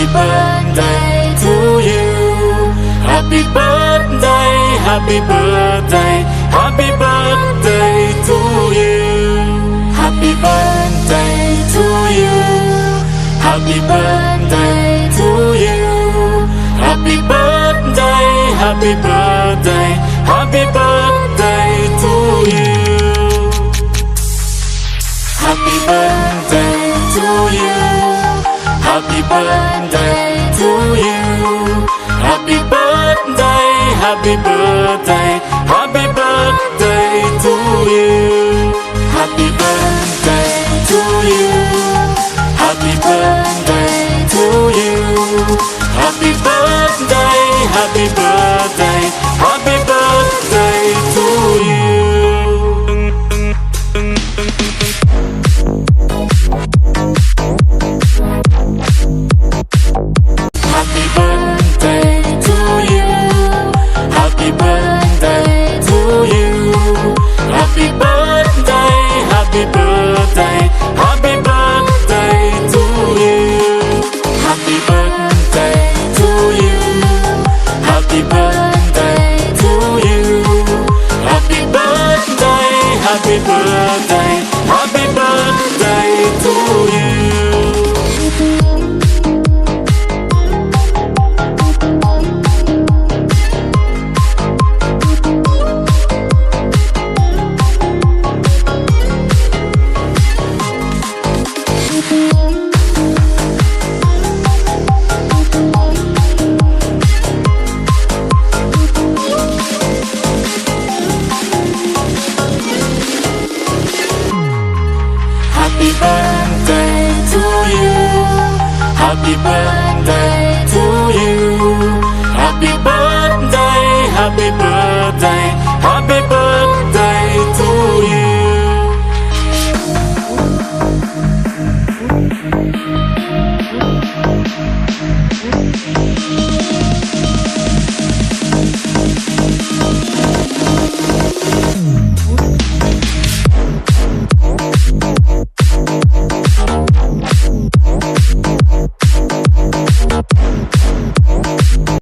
Happy birthday to you. Happy birthday, happy birthday, happy birthday to you. Happy birthday to you. Happy birthday to you. Happy birthday, happy birthday, happy birthday to you. Happy birthday to you. Happy birthday to you. Happy birthday, happy birthday, happy birthday to you. Happy birthday to you. Happy birthday to you. Happy birthday, happy birthday, happy birthday to you. Happy birthday to you. Happy birthday to you. Happy birthday, happy birthday, happy birthday to you. Happy birthday to you. Happy birthday to you. Happy birthday, happy birthday, happy birthday to you. Happy birthday to you. Happy birthday to you. Happy birthday, happy birthday, happy birthday